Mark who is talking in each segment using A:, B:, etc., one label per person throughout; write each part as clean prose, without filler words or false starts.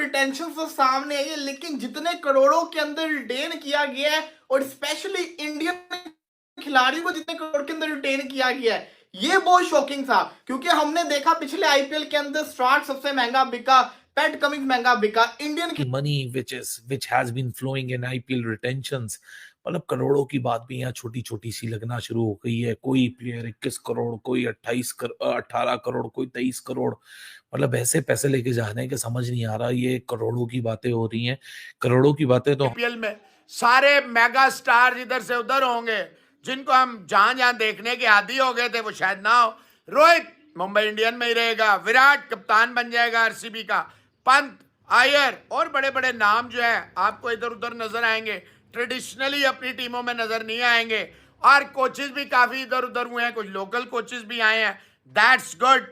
A: Tension तो सामने आई है, लेकिन जितने करोड़ों के अंदर रिटेन किया गया है और स्पेशली इंडियन खिलाड़ियों को जितने करोड़ के अंदर रिटेन किया गया है, ये बहुत शॉकिंग था। क्योंकि हमने देखा पिछले आईपीएल के अंदर स्टार्ट सबसे महंगा बिका, पैट कमिंस महंगा बिका, Indian
B: money which has been flowing in IPL retentions, मतलब करोड़ों की बात भी यहाँ छोटी छोटी सी लगना शुरू हो गई है। कोई प्लेयर 21 करोड़, कोई 18 करोड़, कोई 23 करोड़, मतलब ऐसे पैसे लेके जा रहे हैं कि समझ नहीं आ रहा। ये करोड़ों की बातें हो रही हैं, करोड़ों की बातें तो
C: आईपीएल में सारे मेगा स्टार इधर से उधर होंगे, जिनको हम जहां जहां देखने के आदी हो गए थे वो शायद ना हो। रोहित मुंबई इंडियन में ही रहेगा, विराट कप्तान बन जाएगा आरसीबी का, पंत, आयर और बड़े बड़े नाम जो है आपको इधर उधर नजर आएंगे, ट्रेडिशनली अपनी टीमों में नजर नहीं आएंगे। और कोचेस भी काफी इधर उधर हुए हैं, कुछ लोकल कोचेस भी आए हैं, दैट्स गुड।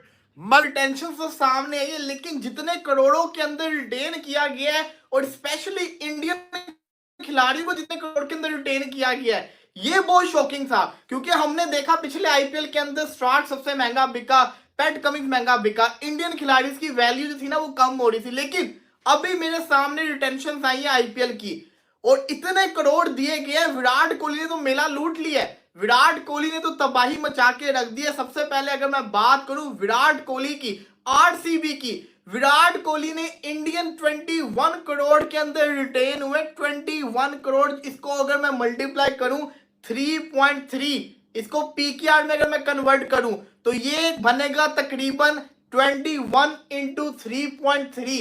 A: टेंशन तो सामने आई है, लेकिन जितने करोड़ों के अंदर रिटेन किया गया है और स्पेशली इंडियन खिलाड़ियों को जितने करोड़ के अंदर रिटेन किया गया है, ये बहुत शॉकिंग था। क्योंकि हमने देखा पिछले आईपीएल के अंदर स्टार्ट सबसे महंगा बिका, पैट कमिंस महंगा बिका, इंडियन खिलाड़ी की वैल्यू जो थी ना वो कम हो रही थी। लेकिन अभी मेरे सामने रिटेंशन आई है आईपीएल की और इतने करोड़ दिए गए। विराट कोहली ने तो मेला लूट लिया है, विराट कोहली ने तो तबाही मचा के रख दी है। सबसे पहले अगर मैं बात करूं विराट कोहली की, आरसीबी की, विराट कोहली ने इंडियन 21 करोड़ के अंदर रिटेन हुए। 21 करोड़, इसको अगर मैं मल्टीप्लाई करूं 3.3, इसको पीकेआर में अगर मैं कन्वर्ट करूं तो ये बनेगा तकरीबन 21 इंटू 3.3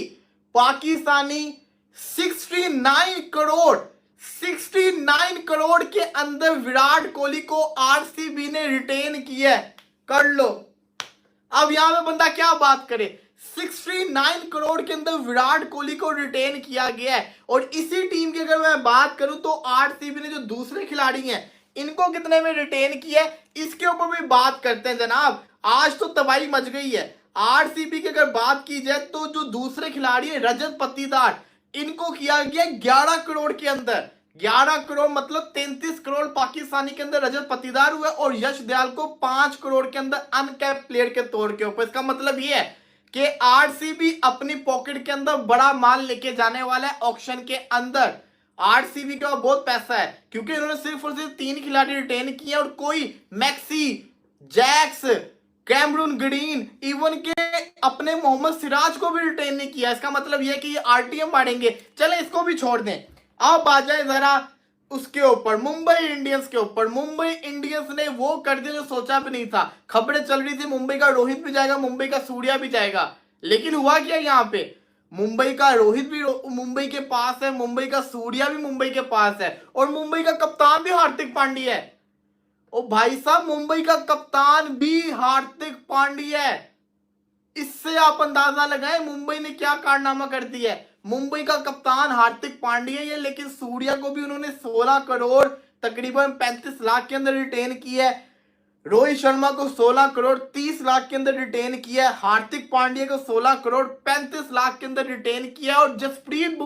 A: पाकिस्तानी 69 करोड़। 69 करोड़ के अंदर विराट कोहली को आरसीबी ने रिटेन किया है। कर लो, अब यहां पे बंदा क्या बात करे। 69 करोड़ के अंदर विराट कोहली को रिटेन किया गया है। और इसी टीम की अगर मैं बात करूं तो आरसीबी ने जो दूसरे खिलाड़ी हैं इनको कितने में रिटेन किया है, इसके ऊपर भी बात करते हैं जनाब। आज तो तबाही मच गई है। आरसीबी की अगर बात की जाए तो जो दूसरे खिलाड़ी है रजत पाटीदार, इनको किया गया 11 करोड़ के अंदर। 11 करोड़ मतलब 33 करोड़ पाकिस्तानी के अंदर रजत पाटीदार हुए और यश दयाल को 5 करोड़ के अंदर अनकैप प्लेयर के तौर के ऊपर। इसका मतलब ये है कि आरसीबी अपनी पॉकेट के अंदर बड़ा माल लेके जाने वाला है ऑक्शन के अंदर। आरसीबी का बहुत पैसा है क्योंकि इन्होंने सिर्फ और सिर्फ 3 खिलाड़ी रिटेन किए और कोई Maxi, Jacks, Cameron Green, even के अपने मोहम्मद सिराज को भी रिटेन नहीं किया। इसका मतलब यह कि ये आरटीएम बढ़ेंगे। चले इसको भी छोड़ दें, अब आ जाए जरा उसके ऊपर, मुंबई इंडियंस के ऊपर। मुंबई इंडियंस ने वो कर दिया जो सोचा भी नहीं था। खबरें चल रही थी मुंबई का रोहित भी जाएगा, मुंबई का सूर्या भी जाएगा, लेकिन हुआ क्या यहाँ पे, मुंबई का रोहित भी मुंबई के पास है, मुंबई का सूर्या भी मुंबई के पास है और मुंबई का कप्तान भी हार्दिक पांड्या है। ओ भाई साहब, मुंबई का कप्तान भी हार्दिक पांड्या है। इससे आप अंदाजा लगाएं मुंबई ने क्या कारनामा कर दिया है। मुंबई का कप्तान हार्दिक पांड्या है, लेकिन सूर्या को भी उन्होंने 16 करोड़ तकरीबन 35 लाख के अंदर रिटेन किया है। रोहित शर्मा को 16 करोड़ 30 लाख के अंदर रिटेन किया है। हार्दिक पांड्या को 16 करोड़ 35 लाख के अंदर रिटेन किया है। और जसप्रीत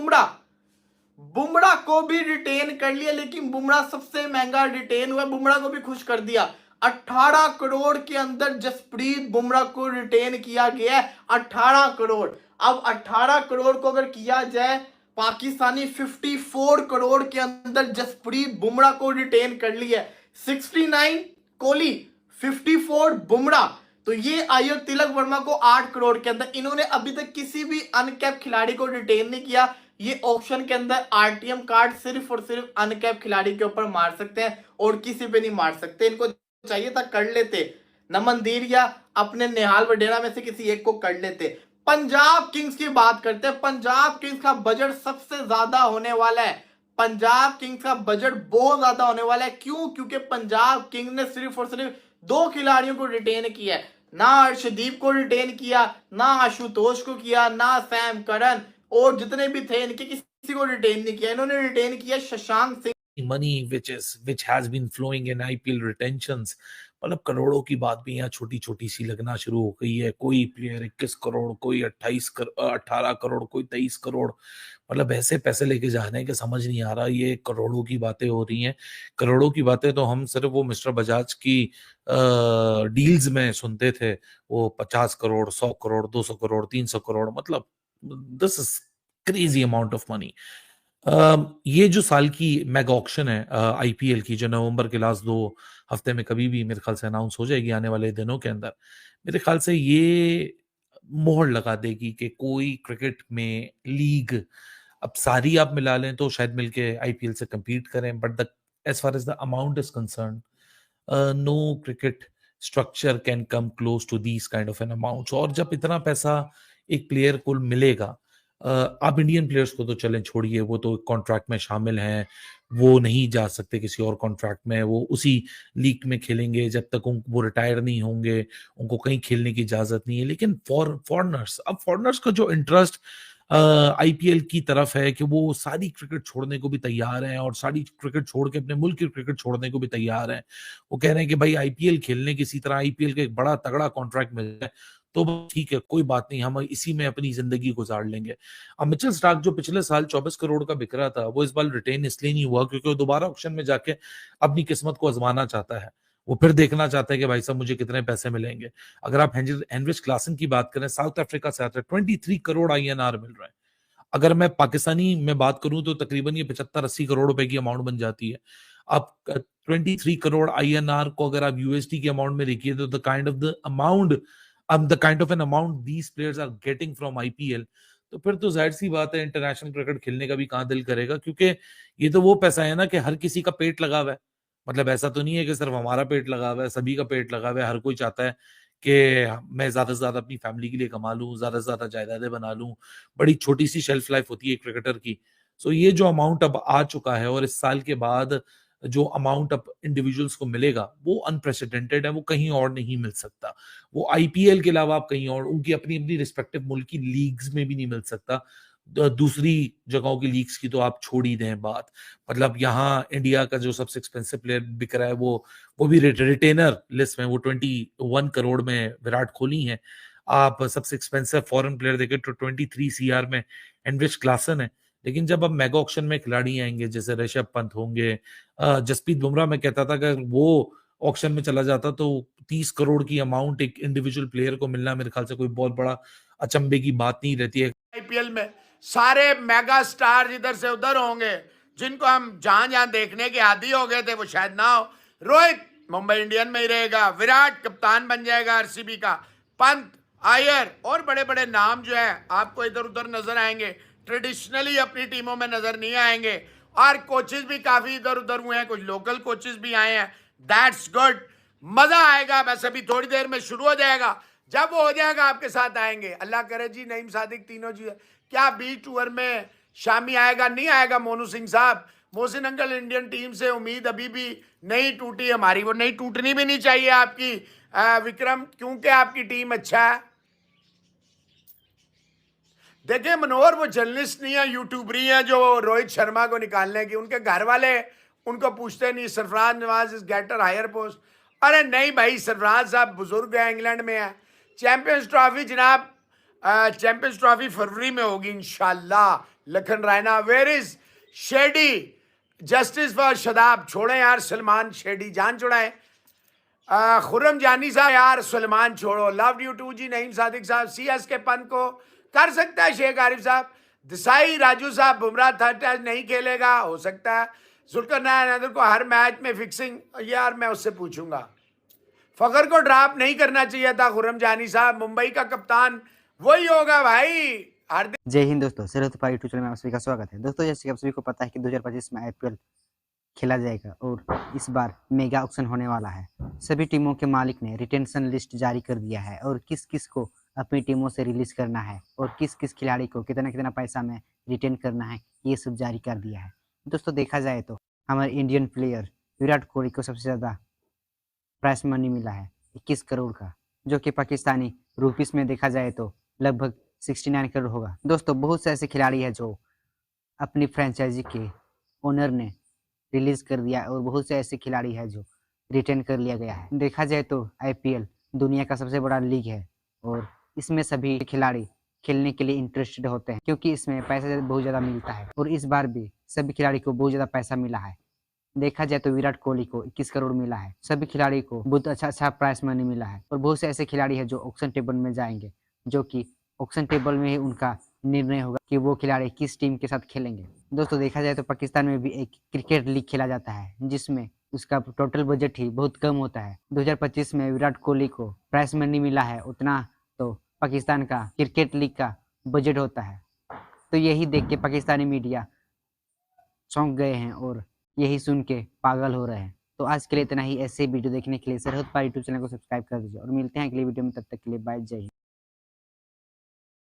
A: बुमराह को भी रिटेन कर लिया, लेकिन बुमराह सबसे महंगा रिटेन हुआ, बुमराह को भी खुश कर दिया। 18 करोड़ के अंदर जसप्रीत बुमराह को रिटेन किया गया है। 18 करोड़। अब 18 करोड़ को अगर किया जाए पाकिस्तानी 54 करोड़ के अंदर जसप्रीत बुमराह को रिटेन कर लिया है। 69 कोहली, 54 बुमराह, तो ये आयो तिलक वर्मा को 8 करोड़ के अंदर। इन्होंने अभी तक किसी भी अनकैप खिलाड़ी को रिटेन नहीं किया। ये ऑप्शन के अंदर आरटीएम कार्ड सिर्फ और सिर्फ अनकैप खिलाड़ी के ऊपर मार सकते हैं और किसी पे नहीं मार सकते। इनको चाहिए था कर लेते, नमनदीर या अपने निहाल वडेरा में से किसी एक को कर लेते। पंजाब किंग्स की बात करते हैं। पंजाब किंग्स का बजट सबसे ज्यादा होने वाला है। पंजाब किंग्स का बजट बहुत ज्यादा होने वाला है। क्यों? क्योंकि पंजाब किंग्स ने सिर्फ और सिर्फ 2 खिलाड़ियों को रिटेन किया है। ना अर्शदीप को रिटेन किया, ना आशुतोष को किया, ना सैम करन, और जितने भी थे इनके किसी को रिटेन नहीं किया। इन्होंने रिटेन किया Shashank Singh.
B: money which has been flowing in IPL retentions, मतलब करोड़ों की बात भी यहाँ छोटी छोटी सी लगना शुरू हो गई है। कोई प्लेयर 21 करोड़, कोई 18 करोड़, कोई 23 करोड़, मतलब ऐसे पैसे लेके जा रहे हैं कि समझ नहीं आ रहा। ये करोड़ों की बातें हो रही हैं, करोड़ों की बातें तो हम सिर्फ वो मिस्टर बजाज की डील्स में सुनते थे, वो 50 करोड़, 100 करोड़, 200 करोड़, 300 करोड़, मतलब this is crazy amount of money. ये जो साल की मेगा ऑक्शन है आईपीएल की, जो नवंबर के लास्ट 2 हफ्ते में कभी भी मेरे ख्याल से अनाउंस हो जाएगी आने वाले दिनों के अंदर, मेरे ख्याल से ये मोहर लगा देगी कि कोई क्रिकेट में लीग अब सारी आप मिला लें तो शायद मिलके आईपीएल से compete करें, but the as far as the amount is concern, no cricket structure can come close to these kind of an amounts। और जब इतना पैसा एक प्लेयर को मिलेगा, आप इंडियन प्लेयर्स को तो चलें छोड़िए, वो तो कॉन्ट्रैक्ट में शामिल हैं, वो नहीं जा सकते किसी और कॉन्ट्रैक्ट में, वो उसी लीग में खेलेंगे जब तक वो रिटायर नहीं होंगे, उनको कहीं खेलने की इजाजत नहीं है। लेकिन फॉरनर्स, अब फॉरनर्स का जो इंटरेस्ट आईपीएल की तरफ है कि वो सारी क्रिकेट छोड़ने को भी तैयार हैं और सारी क्रिकेट छोड़ के अपने मुल्क की क्रिकेट छोड़ने को भी तैयार हैं। वो कह रहे हैं कि भाई आईपीएल खेलने किसी तरह आईपीएल का एक बड़ा तगड़ा कॉन्ट्रैक्ट मिल जाए तो ठीक है, कोई बात नहीं, हम इसी में अपनी जिंदगी गुजार लेंगे। अब मिचेल स्टार्क जो पिछले साल 24 करोड़ का बिक रहा था, वो इस बार रिटेन इसलिए नहीं हुआ क्योंकि वो दोबारा ऑक्शन में जाके अपनी किस्मत को आजमाना चाहता है। वो फिर देखना चाहता है कि भाई साहब मुझे कितने पैसे मिलेंगे। अगर आप हेनरिच क्लासन की बात करें, साउथ अफ्रीका से आता है, 23 करोड़ आईएनआर मिल रहे हैं। अगर मैं पाकिस्तानी में बात करूं तो तकरीबन ये 75-80 करोड़ रुपए की अमाउंट बन जाती है। आप 23 करोड़ आईएनआर को अगर आप यूएसडी के अमाउंट में देखिए तो the kind of an amount these players are getting from IPL, तो फिर तो जाहिर सी बात है इंटरनेशनल क्रिकेट खेलने का भी कहां दिल करेगा, क्योंकि ये तो वो पैसा है ना कि हर किसी का पेट लगा हुआ है। मतलब ऐसा तो नहीं है कि सिर्फ हमारा पेट लगा हुआ है, सभी का पेट लगा हुआ है। हर कोई चाहता है कि मैं ज्यादा से ज्यादा अपनी फैमिली के लिए कमा लूं, ज्यादा से ज्यादा जायदादें बना लूं। बड़ी छोटी सी शेल्फ लाइफ होती है क्रिकेटर की। सो ये जो अमाउंट अब आ चुका है और इस साल के बाद जो अमाउंट अब इंडिविजुअल्स को मिलेगा वो अनप्रेसिडेंटेड है, वो कहीं और नहीं मिल सकता। वो आईपीएल के अलावा आप कहीं और उनकी अपनी अपनी रिस्पेक्टिव मुल्क की लीग्स में भी नहीं मिल सकता। दूसरी जगहों की लीग्स की तो आप छोड़ ही दें बात। मतलब यहाँ इंडिया का जो सबसे एक्सपेंसिव प्लेयर बिक रहा है वो भी रिटेनर लिस्ट में, वो 21 करोड़ में विराट कोहली है। आप सबसे एक्सपेंसिव फॉरेन प्लेयर देखें तो 23 सीआर में हेनरिच क्लासन है। लेकिन जब अब मेगा ऑक्शन में खिलाड़ी आएंगे जैसे ऋषभ पंत होंगे, जसप्रीत बुमराह, मैं कहता था कि अगर वो ऑक्शन में चला जाता तो 30 करोड़ की अमाउंट एक इंडिविजुअल प्लेयर को मिलना मेरे ख्याल से कोई बहुत बड़ा अचंभे की बात नहीं रहती है।
C: आईपीएल में सारे मेगा स्टार इधर से उधर होंगे, जिनको हम जहां जहां देखने के आदी हो गए थे वो शायद ना हो। रोहित मुंबई इंडियन में ही रहेगा, विराट कप्तान बन जाएगा आरसीबी का, पंत, आयर और बड़े बड़े नाम जो है आपको इधर उधर नजर आएंगे, ट्रेडिशनली अपनी टीमों में नजर नहीं आएंगे। और कोचेस भी काफी इधर उधर हुए हैं, कुछ लोकल कोचेस भी आए हैं। दैट्स गुड, मजा आएगा। वैसे भी थोड़ी देर में शुरू हो जाएगा, जब वो हो जाएगा आपके साथ आएंगे। अल्लाह करे जी, नईम सादिक, तीनों जी। क्या बी टूर में शामी आएगा, नहीं आएगा मोनू सिंह साहब? मोहसिन अंकल, इंडियन टीम से उम्मीद अभी भी नहीं टूटी हमारी, वो नहीं टूटनी भी नहीं चाहिए आपकी विक्रम, क्योंकि आपकी टीम अच्छा है। देखिए मनोहर, वो जर्नलिस्ट नहीं है, यूट्यूबरी है जो रोहित शर्मा को निकालने की। उनके घर वाले उनको पूछते नहीं Sarfaraz Nawaz is getter higher post. अरे नहीं भाई, सरफराज साहब बुजुर्ग है, इंग्लैंड में है। चैंपियंस ट्रॉफी जनाब, चैंपियंस ट्रॉफी फरवरी में होगी इंशाल्लाह। Lakhan Raina, where is Shady? Justice for Shadab. छोड़े यार सलमान शेडी, जान छुड़ाए। खुर्रम जानी साहब, यार सलमान छोड़ो। लव यू टू जी। नईम सादिक साहब, सीएस के पंत को कर सकता है शेख आरिफ साहब। दिसाई राजू साहब, बुमराह थर्ड टेस्ट नहीं खेलेगा, हो सकता है। जुल्करनैन को हर मैच में फिक्सिंग, यार मैं उससे पूछूंगा। फखर को ड्रॉप नहीं करना चाहिए था खुर्रम जानी साहब, मुंबई का कप्तान वही होगा भाई।
D: जय हिंद दोस्तों, सिर्फ पर यूट्यूब चैनल में आप सभी का स्वागत है। दोस्तों जैसे कि आप सभी को पता है कि 2025 में आईपीएल खेला जाएगा और इस बार मेगा ऑक्शन होने वाला है। सभी टीमों के मालिक ने रिटेंशन लिस्ट जारी कर दिया है और किस किस को अपनी टीमों से रिलीज करना है और किस किस खिलाड़ी को कितना कितना पैसा में रिटेन करना है, ये सब जारी कर दिया है। दोस्तों देखा जाए तो हमारे इंडियन प्लेयर विराट कोहली को सबसे ज़्यादा प्राइस मनी मिला है 21 करोड़ का, जो कि पाकिस्तानी रुपीस में देखा जाए तो लगभग 69 करोड़ होगा। दोस्तों बहुत से ऐसे खिलाड़ी हैं जो अपनी फ्रेंचाइजी के ओनर ने रिलीज कर दिया और बहुत से ऐसे खिलाड़ी हैं जो रिटेन कर लिया गया है। देखा जाए तो आईपीएल दुनिया का सबसे बड़ा लीग है और इसमें सभी खिलाड़ी खेलने के लिए इंटरेस्टेड होते हैं क्योंकि इसमें पैसा बहुत ज़्यादा मिलता है और इस बार भी सभी खिलाड़ी को बहुत ज़्यादा पैसा मिला है। देखा जाए तो विराट कोहली को 21 करोड़ मिला है, सभी खिलाड़ी को बहुत अच्छा प्राइस मनी मिला है और बहुत से ऐसे खिलाड़ी हैं जो ऑक्शन टेबल में जाएंगे, जो कि ऑक्शन टेबल में ही उनका निर्णय होगा कि वो खिलाड़ी किस टीम के साथ खेलेंगे। दोस्तों देखा जाए तो पाकिस्तान में भी एक क्रिकेट लीग खेला जाता है जिसमें उसका टोटल बजट ही बहुत कम होता है। 2025 में विराट कोहली को प्राइज मनी मिला है, उतना तो पाकिस्तान का क्रिकेट लीग का बजट होता है। तो यही देख के पाकिस्तानी मीडिया चौंक गए हैं और यही सुन के पागल हो रहे हैं। तो आज के लिए इतना ही। ऐसे वीडियो देखने के लिए सरहद पार यूट्यूब चैनल को सब्सक्राइब कर दीजिए और मिलते हैं अगली वीडियो में। तब तक के लिए बाय, जय हिंद।